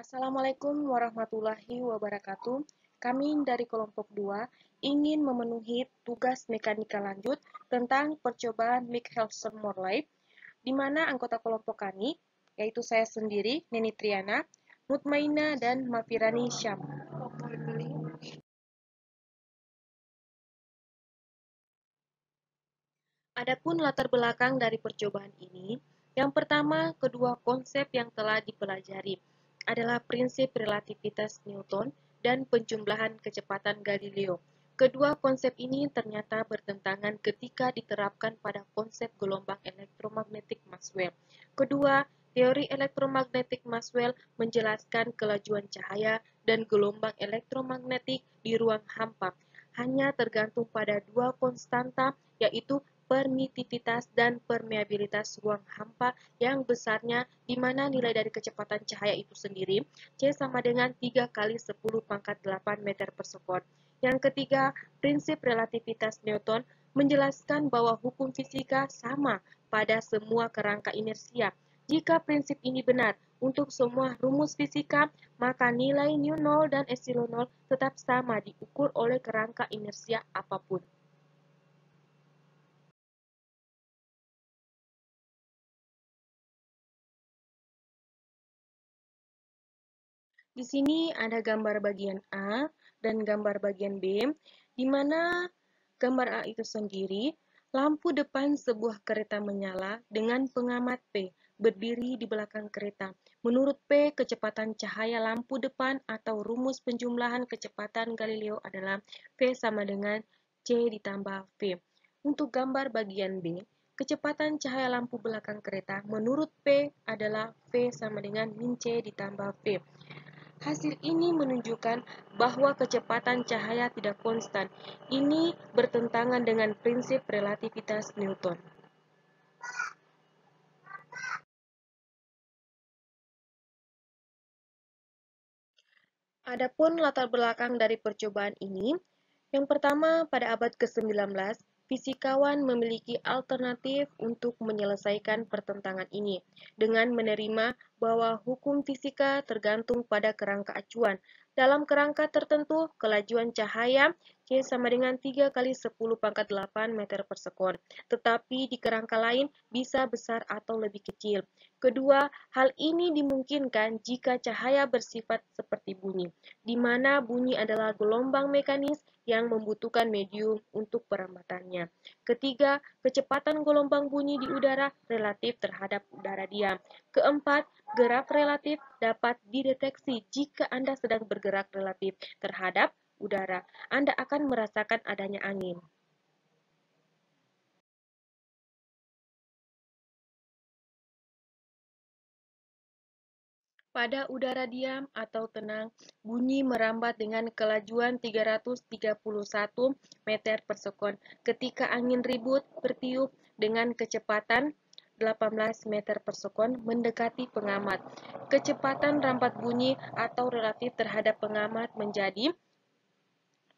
Assalamualaikum warahmatullahi wabarakatuh. Kami dari kelompok 2 ingin memenuhi tugas mekanika lanjut tentang percobaan Michelson Morley, di mana anggota kelompok kami, yaitu saya sendiri, Neni Triana, Mutmaina, dan Mafirani Syam. Adapun latar belakang dari percobaan ini, yang pertama, kedua konsep yang telah dipelajari adalah prinsip relativitas Newton dan penjumlahan kecepatan Galileo. Kedua konsep ini ternyata bertentangan ketika diterapkan pada konsep gelombang elektromagnetik Maxwell. Kedua, teori elektromagnetik Maxwell menjelaskan kelajuan cahaya dan gelombang elektromagnetik di ruang hampa hanya tergantung pada dua konstanta, yaitu permitivitas dan permeabilitas ruang hampa yang besarnya di mana nilai dari kecepatan cahaya itu sendiri C sama dengan 3 kali 10 pangkat 8 meter per sekon. Yang ketiga, prinsip relativitas Newton menjelaskan bahwa hukum fisika sama pada semua kerangka inersia. Jika prinsip ini benar untuk semua rumus fisika, maka nilai nu0 dan epsilon 0 tetap sama diukur oleh kerangka inersia apapun. Di sini ada gambar bagian A dan gambar bagian B, di mana gambar A itu sendiri, lampu depan sebuah kereta menyala dengan pengamat P berdiri di belakang kereta. Menurut P, kecepatan cahaya lampu depan atau rumus penjumlahan kecepatan Galileo adalah V sama dengan C ditambah V. Untuk gambar bagian B, kecepatan cahaya lampu belakang kereta menurut P adalah V sama dengan min C ditambah V. Hasil ini menunjukkan bahwa kecepatan cahaya tidak konstan. Ini bertentangan dengan prinsip relativitas Newton. Adapun latar belakang dari percobaan ini, yang pertama pada abad ke-19, fisikawan memiliki alternatif untuk menyelesaikan pertentangan ini dengan menerima bahwa hukum fisika tergantung pada kerangka acuan. Dalam kerangka tertentu, kelajuan cahaya C sama dengan 3 kali 10 pangkat 8 meter per sekon, tetapi di kerangka lain bisa besar atau lebih kecil. Kedua, hal ini dimungkinkan jika cahaya bersifat seperti bunyi, di mana bunyi adalah gelombang mekanis yang membutuhkan medium untuk perambatannya. Ketiga, kecepatan gelombang bunyi di udara relatif terhadap udara diam. Keempat, gerak relatif dapat dideteksi jika Anda sedang bergerak relatif terhadap udara. Anda akan merasakan adanya angin. Pada udara diam atau tenang, bunyi merambat dengan kelajuan 331 meter per sekon. Ketika angin ribut bertiup dengan kecepatan 18 meter per sekon mendekati pengamat. Kecepatan rambat bunyi atau relatif terhadap pengamat menjadi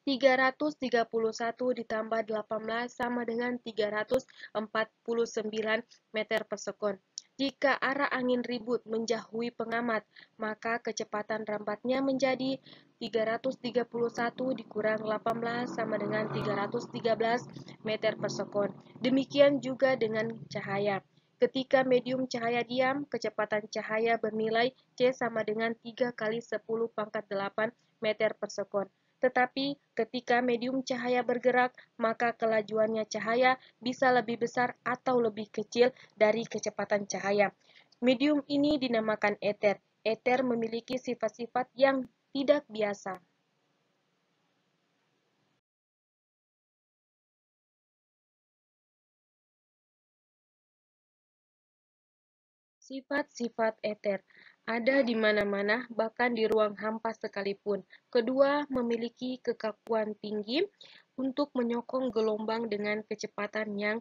331 ditambah 18 sama dengan 349 meter per sekon. Jika arah angin ribut menjauhi pengamat, maka kecepatan rambatnya menjadi 331 dikurang 18 sama dengan 313 meter per sekon. Demikian juga dengan cahaya. Ketika medium cahaya diam, kecepatan cahaya bernilai C sama dengan 3 kali 10 pangkat 8 meter per sekon. Tetapi ketika medium cahaya bergerak, maka kelajuannya cahaya bisa lebih besar atau lebih kecil dari kecepatan cahaya. Medium ini dinamakan ether. Ether memiliki sifat-sifat yang tidak biasa. Sifat-sifat ether ada di mana-mana, bahkan di ruang hampa sekalipun. Kedua, memiliki kekakuan tinggi untuk menyokong gelombang dengan kecepatan yang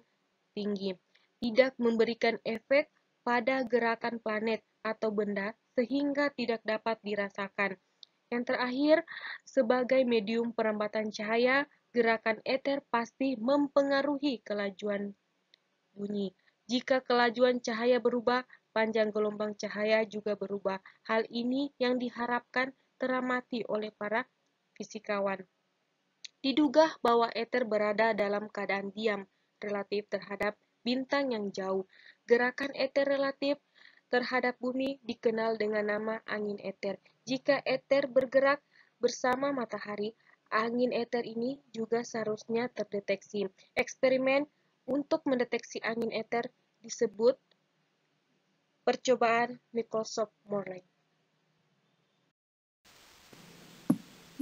tinggi. Tidak memberikan efek pada gerakan planet atau benda sehingga tidak dapat dirasakan. Yang terakhir, sebagai medium perambatan cahaya, gerakan ether pasti mempengaruhi kelajuan bunyi. Jika kelajuan cahaya berubah, panjang gelombang cahaya juga berubah. Hal ini yang diharapkan teramati oleh para fisikawan. Diduga bahwa eter berada dalam keadaan diam relatif terhadap bintang yang jauh. Gerakan eter relatif terhadap bumi dikenal dengan nama angin eter. Jika eter bergerak bersama matahari, angin eter ini juga seharusnya terdeteksi. Eksperimen untuk mendeteksi angin eter disebut percobaan Michelson-Morley.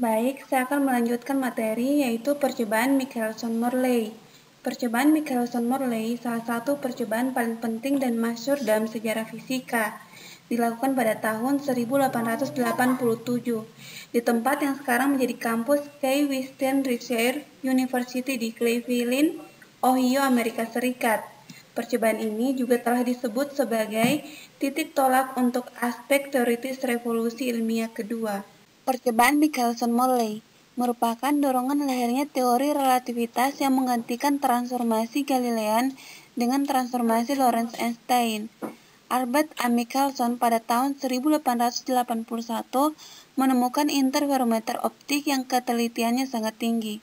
Baik, saya akan melanjutkan materi yaitu percobaan Michelson-Morley. Percobaan Michelson-Morley salah satu percobaan paling penting dan masyhur dalam sejarah fisika. Dilakukan pada tahun 1887 di tempat yang sekarang menjadi kampus Key Western Reserve University di Cleveland, Ohio, Amerika Serikat. Percobaan ini juga telah disebut sebagai titik tolak untuk aspek teoritis revolusi ilmiah kedua. Percobaan Michelson-Morley merupakan dorongan lahirnya teori relativitas yang menggantikan transformasi Galilean dengan transformasi Lorentz-Einstein. Albert A. Michelson pada tahun 1881 menemukan interferometer optik yang ketelitiannya sangat tinggi.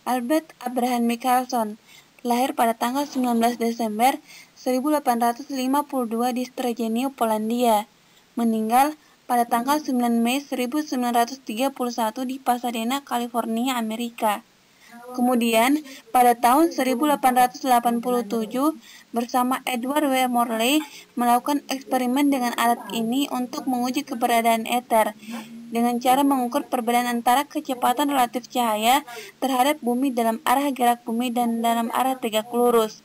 Albert Abraham Michelson lahir pada tanggal 19 Desember 1852 di Szczecin, Polandia. Meninggal pada tanggal 9 Mei 1931 di Pasadena, California, Amerika. Kemudian, pada tahun 1887, bersama Edward W. Morley melakukan eksperimen dengan alat ini untuk menguji keberadaan eter dengan cara mengukur perbedaan antara kecepatan relatif cahaya terhadap bumi dalam arah gerak bumi dan dalam arah tegak lurus.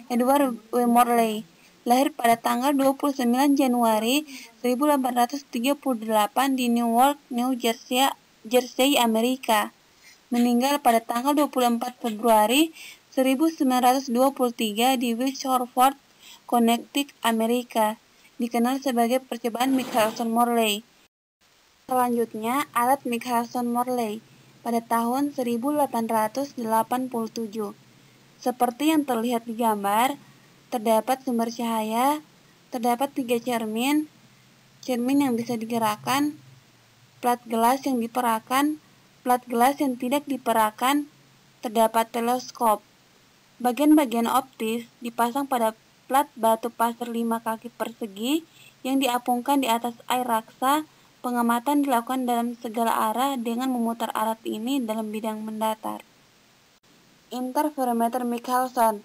Edward W. Morley lahir pada tanggal 29 Januari 1838 di Newark, New Jersey, Amerika. Meninggal pada tanggal 24 Februari 1923 di West Hartford, Connecticut, Amerika. Dikenal sebagai percobaan Michelson-Morley. Selanjutnya, alat Michelson-Morley pada tahun 1887. Seperti yang terlihat di gambar, terdapat sumber cahaya, terdapat 3 cermin yang bisa digerakkan, plat gelas yang diperahkan, plat gelas yang tidak diperahkan, terdapat teleskop. Bagian-bagian optis dipasang pada plat batu pasir 5 kaki persegi yang diapungkan di atas air raksa. Pengamatan dilakukan dalam segala arah dengan memutar alat ini dalam bidang mendatar. Interferometer Michelson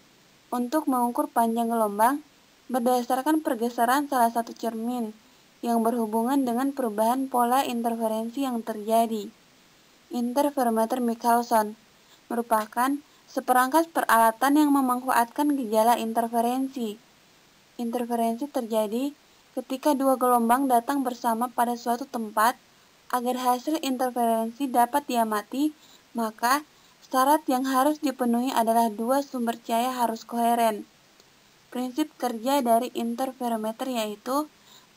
untuk mengukur panjang gelombang berdasarkan pergeseran salah satu cermin yang berhubungan dengan perubahan pola interferensi yang terjadi. Interferometer Michelson merupakan seperangkat peralatan yang memanfaatkan gejala interferensi. Interferensi terjadi ketika dua gelombang datang bersama pada suatu tempat. Agar hasil interferensi dapat diamati, maka syarat yang harus dipenuhi adalah dua sumber cahaya harus koheren. Prinsip kerja dari interferometer yaitu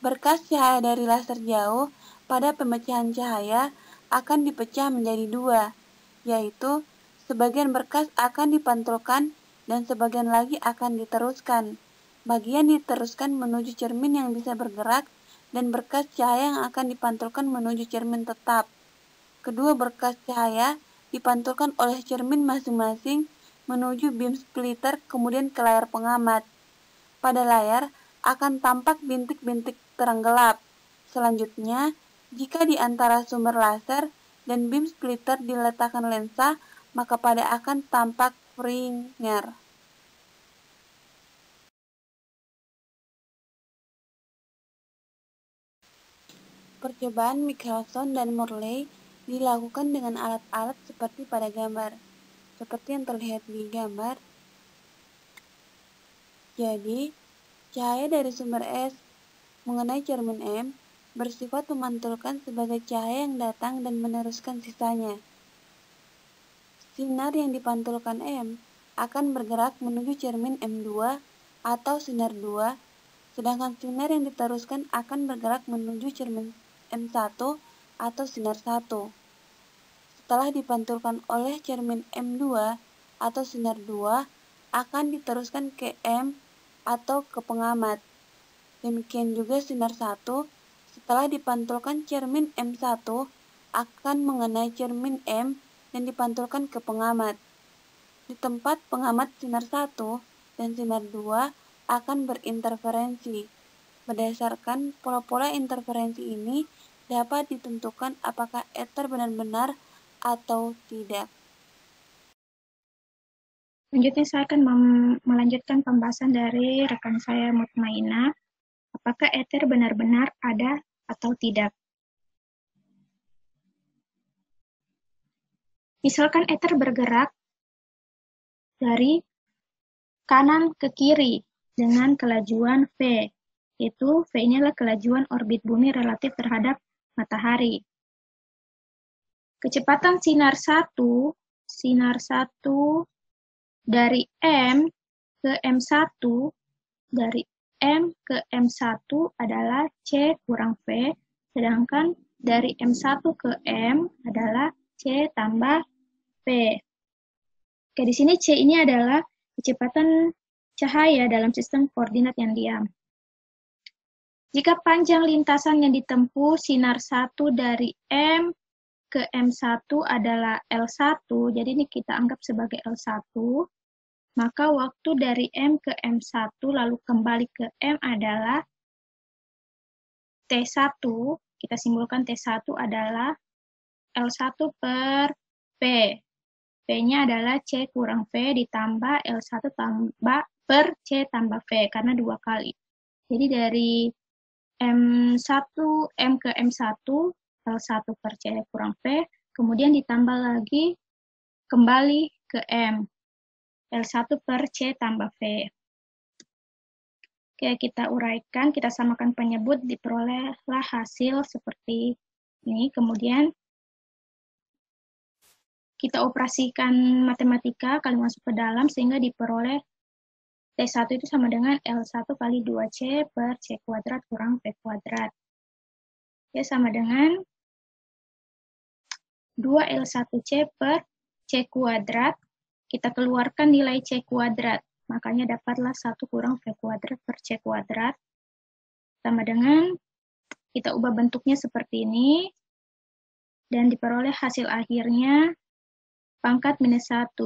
berkas cahaya dari laser jauh pada pemecahan cahaya akan dipecah menjadi dua, yaitu sebagian berkas akan dipantulkan dan sebagian lagi akan diteruskan. Bagian diteruskan menuju cermin yang bisa bergerak dan berkas cahaya yang akan dipantulkan menuju cermin tetap. Kedua berkas cahaya dipantulkan oleh cermin masing-masing menuju beam splitter kemudian ke layar pengamat. Pada layar akan tampak bintik-bintik terang gelap. Selanjutnya, jika di antara sumber laser dan beam splitter diletakkan lensa, maka pada akan tampak Fringer. Percobaan Michelson dan Morley dilakukan dengan alat-alat seperti pada gambar, seperti yang terlihat di gambar. Jadi, cahaya dari sumber S mengenai cermin M bersifat memantulkan sebagai cahaya yang datang dan meneruskan sisanya. Sinar yang dipantulkan M akan bergerak menuju cermin M2 atau sinar 2, sedangkan sinar yang diteruskan akan bergerak menuju cermin M1 atau sinar 1. Setelah dipantulkan oleh cermin M2 atau sinar 2, akan diteruskan ke M atau ke pengamat. Demikian juga sinar 1 setelah dipantulkan cermin M1 akan mengenai cermin M dan dipantulkan ke pengamat. Di tempat pengamat sinar 1 dan sinar 2 akan berinterferensi. Berdasarkan pola-pola interferensi ini dapat ditentukan apakah ether benar-benar atau tidak. Selanjutnya saya akan melanjutkan pembahasan dari rekan saya Mutmainah, apakah ether benar-benar ada atau tidak. Misalkan ether bergerak dari kanan ke kiri dengan kelajuan V, yaitu V ini adalah kelajuan orbit bumi relatif terhadap matahari. Kecepatan sinar 1 dari M ke M1, dari M ke M1 adalah C kurang V, sedangkan dari M1 ke M adalah C tambah V. Oke, di sini C ini adalah kecepatan cahaya dalam sistem koordinat yang diam. Jika panjang lintasan yang ditempuh sinar 1 dari M ke M1 adalah L1, jadi ini kita anggap sebagai L1, maka waktu dari M ke M1 lalu kembali ke M adalah T1, kita simpulkan T1 adalah L1 per P. P-nya adalah C kurang V ditambah L1 tambah per C tambah V, karena 2 kali. Jadi dari M1, M ke M1, L1 per C kurang V, kemudian ditambah lagi kembali ke M, L1 per C tambah V. Oke, kita uraikan, kita samakan penyebut, diperolehlah hasil seperti ini. Kemudian kita operasikan matematika kali masuk ke dalam sehingga diperoleh T1 itu sama dengan L1 kali 2C per C kuadrat kurang V kuadrat. Ya, sama dengan 2L1C per C kuadrat. Kita keluarkan nilai C kuadrat. Makanya dapatlah 1 kurang V kuadrat per C kuadrat. Sama dengan, kita ubah bentuknya seperti ini. Dan diperoleh hasil akhirnya pangkat minus 1.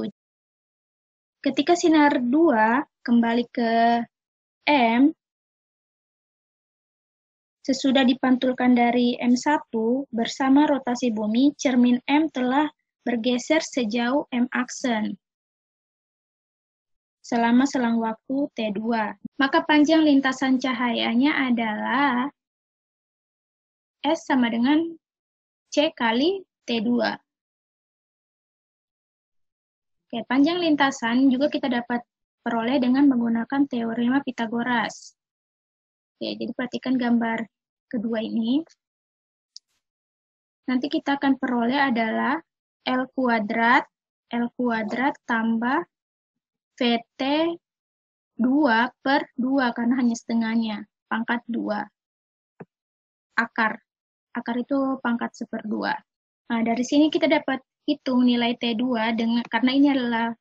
Ketika sinar 2 kembali ke M, sesudah dipantulkan dari M1 bersama rotasi bumi, cermin M telah bergeser sejauh M aksen selama selang waktu T2. Maka panjang lintasan cahayanya adalah S sama dengan C kali T2. Oke, panjang lintasan juga kita dapat peroleh dengan menggunakan teorema Pythagoras. Oke, jadi perhatikan gambar kedua ini. Nanti kita akan peroleh adalah L kuadrat tambah VT 2 per 2, karena hanya setengahnya, pangkat 2. Akar itu pangkat 1/2. Nah, dari sini kita dapat hitung nilai T2 karena ini adalah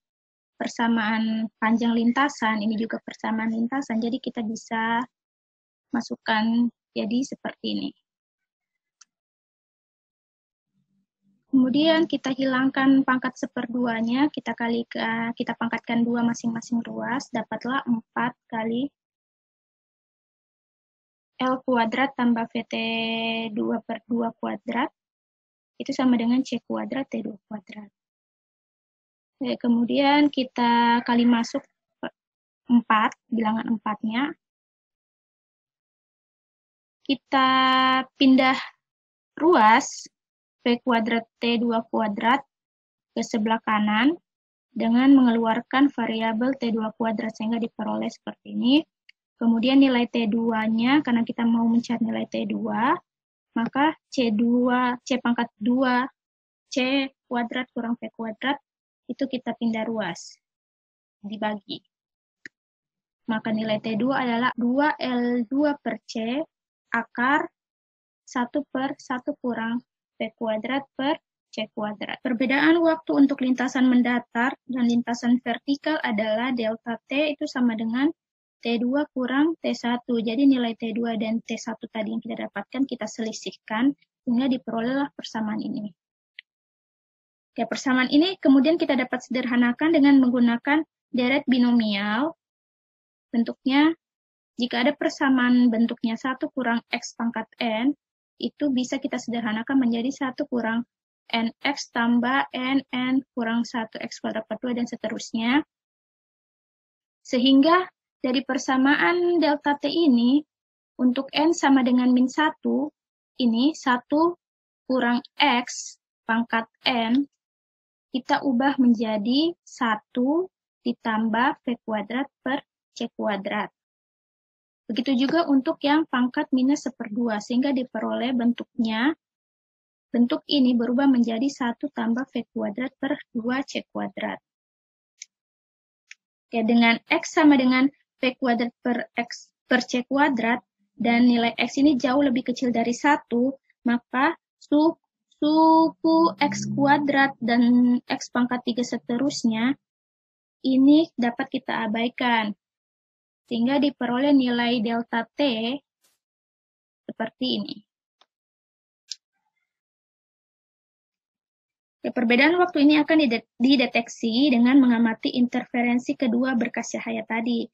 persamaan panjang lintasan, ini juga persamaan lintasan, jadi kita bisa masukkan jadi seperti ini. Kemudian kita hilangkan pangkat 1/2-nya, kita pangkatkan 2 masing-masing ruas, dapatlah 4 kali L kuadrat tambah VT 2 per 2 kuadrat, itu sama dengan C kuadrat T2 kuadrat. Oke, kemudian kita kali masuk 4, bilangan 4-nya. Kita pindah ruas V kuadrat T2 kuadrat ke sebelah kanan dengan mengeluarkan variabel T2 kuadrat sehingga diperoleh seperti ini. Kemudian nilai T2-nya, karena kita mau mencari nilai T2, maka C pangkat 2, C kuadrat kurang V kuadrat, itu kita pindah ruas, dibagi. Maka nilai T2 adalah 2L2 per C akar 1 per 1 kurang V kuadrat per C kuadrat. Perbedaan waktu untuk lintasan mendatar dan lintasan vertikal adalah delta T itu sama dengan T2 kurang T1. Jadi nilai T2 dan T1 tadi yang kita dapatkan kita selisihkan sehingga diperolehlah persamaan ini. Oke, persamaan ini kemudian kita dapat sederhanakan dengan menggunakan deret binomial. Bentuknya, jika ada persamaan bentuknya 1 kurang X pangkat N, itu bisa kita sederhanakan menjadi 1 kurang NX tambah NN kurang 1 X kuadrat per 2 dan seterusnya. Sehingga dari persamaan delta T ini, untuk N sama dengan min 1, ini 1 kurang X pangkat N, kita ubah menjadi 1 ditambah V kuadrat per C kuadrat. Begitu juga untuk yang pangkat minus 1/2, sehingga diperoleh bentuk ini berubah menjadi 1 tambah V kuadrat per 2 C kuadrat. Oke, dengan X sama dengan V kuadrat per X per C kuadrat, dan nilai X ini jauh lebih kecil dari 1, maka suku X kuadrat dan X pangkat 3 seterusnya, ini dapat kita abaikan. Sehingga diperoleh nilai delta T seperti ini. Perbedaan waktu ini akan dideteksi dengan mengamati interferensi kedua berkas cahaya tadi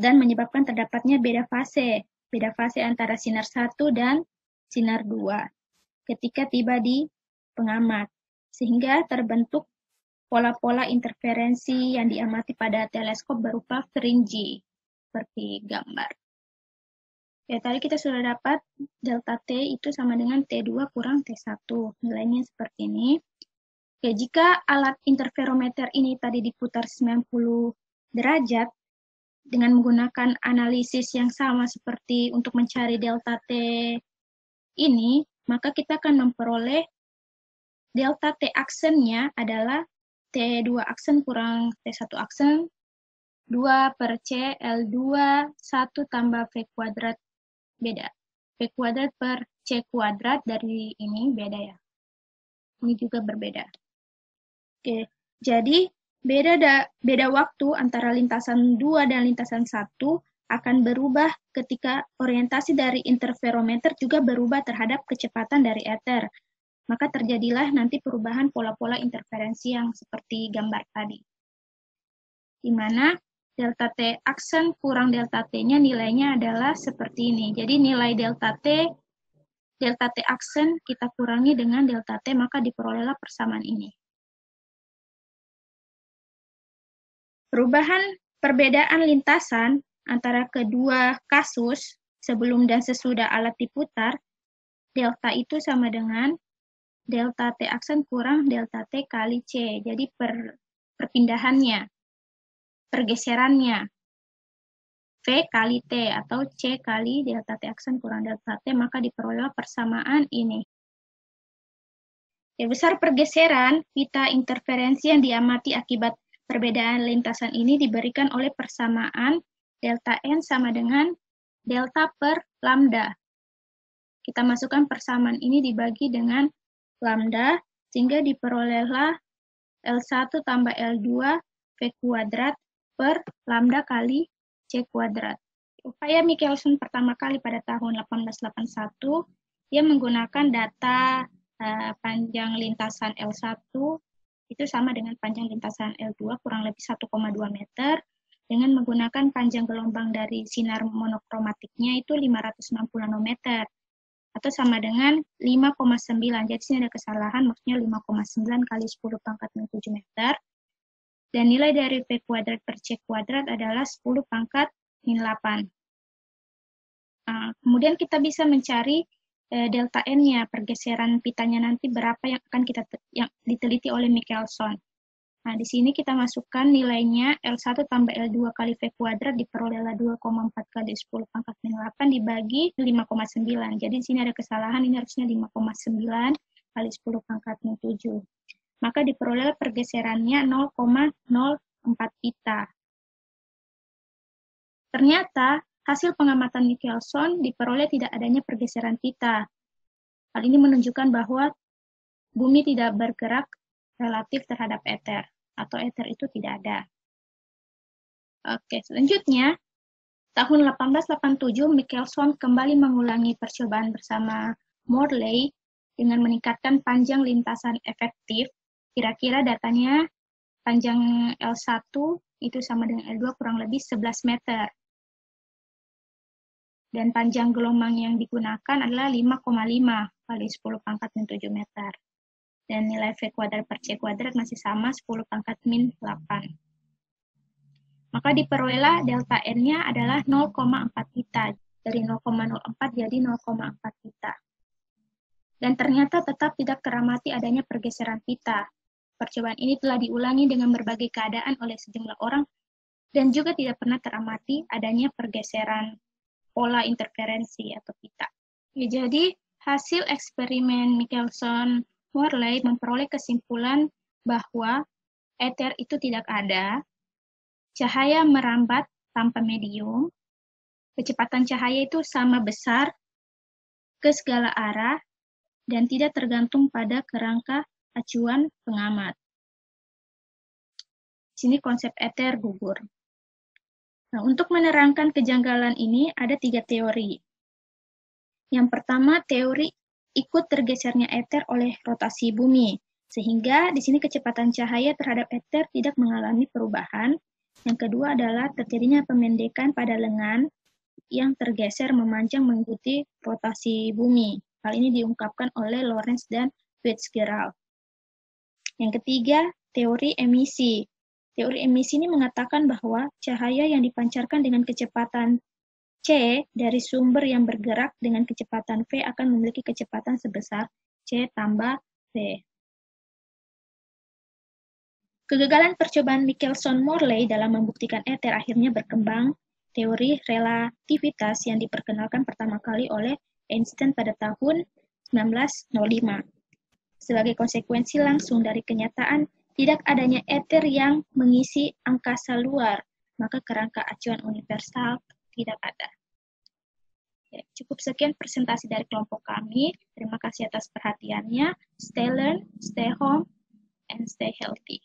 dan menyebabkan terdapatnya beda fase antara sinar 1 dan sinar 2 ketika tiba di pengamat, sehingga terbentuk pola-pola interferensi yang diamati pada teleskop berupa fringe, seperti gambar. Ya, tadi kita sudah dapat delta T itu sama dengan T2 kurang T1, nilainya seperti ini. Oke, jika alat interferometer ini tadi diputar 90 derajat dengan menggunakan analisis yang sama seperti untuk mencari delta T ini, maka kita akan memperoleh delta T aksennya adalah T2 aksen kurang T1 aksen, 2 per C L2, 1 tambah V kuadrat beda. V kuadrat per C kuadrat dari ini beda ya. Ini juga berbeda. Oke, jadi beda waktu antara lintasan 2 dan lintasan 1 akan berubah ketika orientasi dari interferometer juga berubah terhadap kecepatan dari ether. Maka terjadilah nanti perubahan pola-pola interferensi yang seperti gambar tadi. Di mana delta T aksen kurang delta T-nya nilainya adalah seperti ini. Jadi nilai delta T aksen kita kurangi dengan delta T, maka diperolehlah persamaan ini. Perbedaan lintasan antara kedua kasus sebelum dan sesudah alat diputar, delta itu sama dengan delta T aksen kurang delta T kali C. Jadi perpindahannya, pergeserannya, V kali T atau C kali delta T aksen kurang delta T, maka diperoleh persamaan ini. Besar pergeseran pita interferensi yang diamati akibat perbedaan lintasan ini diberikan oleh persamaan delta N sama dengan delta per lambda. Kita masukkan persamaan ini dibagi dengan lambda, sehingga diperolehlah L1 tambah L2 V kuadrat per lambda kali C kuadrat. Upaya Michelson pertama kali pada tahun 1881, dia menggunakan data panjang lintasan L1 itu sama dengan panjang lintasan L2 kurang lebih 1,2 meter dengan menggunakan panjang gelombang dari sinar monokromatiknya itu 560 nanometer atau sama dengan 5,9. Jadi sini ada kesalahan, maksudnya 5,9 kali 10 pangkat 7 meter. Dan nilai dari V kuadrat per C kuadrat adalah 10 pangkat min 8. Kemudian kita bisa mencari delta N-nya, pergeseran pitanya nanti berapa yang akan yang diteliti oleh Michelson. Nah, di sini kita masukkan nilainya L1 tambah L2 kali V kuadrat diperolehlah 2,4 kali 10 pangkat min 8 dibagi 5,9. Jadi di sini ada kesalahan, ini harusnya 5,9 kali 10 pangkat min 7. Maka diperolehlah pergeserannya 0,04 pita. Ternyata hasil pengamatan Michelson diperoleh tidak adanya pergeseran pita. Hal ini menunjukkan bahwa bumi tidak bergerak relatif terhadap ether, atau ether itu tidak ada. Oke, selanjutnya Tahun 1887, Michelson kembali mengulangi percobaan bersama Morley dengan meningkatkan panjang lintasan efektif. Kira-kira datanya panjang L1 itu sama dengan L2 kurang lebih 11 meter. Dan panjang gelombang yang digunakan adalah 5,5 kali 10 pangkat min 7 meter. Dan nilai V kuadrat per C kuadrat masih sama 10 pangkat min 8. Maka diperolehlah delta N-nya adalah 0,4 pita. Dari 0,04 jadi 0,4 pita. Dan ternyata tetap tidak teramati adanya pergeseran pita. Percobaan ini telah diulangi dengan berbagai keadaan oleh sejumlah orang dan juga tidak pernah teramati adanya pergeseran pola interferensi atau pita. Ya, jadi hasil eksperimen Michelson-Morley memperoleh kesimpulan bahwa ether itu tidak ada, cahaya merambat tanpa medium, kecepatan cahaya itu sama besar ke segala arah dan tidak tergantung pada kerangka acuan pengamat. Di sini konsep ether gugur. Nah, untuk menerangkan kejanggalan ini ada 3 teori. Yang pertama, teori ikut tergesernya ether oleh rotasi bumi, sehingga di sini kecepatan cahaya terhadap ether tidak mengalami perubahan. Yang kedua adalah terjadinya pemendekan pada lengan yang tergeser memanjang mengikuti rotasi bumi. Hal ini diungkapkan oleh Lorentz dan Fitzgerald. Yang ketiga, teori emisi. Teori emisi ini mengatakan bahwa cahaya yang dipancarkan dengan kecepatan C dari sumber yang bergerak dengan kecepatan V akan memiliki kecepatan sebesar C tambah V. Kegagalan percobaan Michelson-Morley dalam membuktikan ether akhirnya berkembang teori relativitas yang diperkenalkan pertama kali oleh Einstein pada tahun 1905. Sebagai konsekuensi langsung dari kenyataan tidak adanya ether yang mengisi angkasa luar, maka kerangka acuan universal tidak ada. Ya, cukup sekian presentasi dari kelompok kami. Terima kasih atas perhatiannya. Stay learn, stay home, and stay healthy.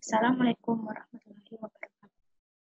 Assalamualaikum warahmatullahi wabarakatuh.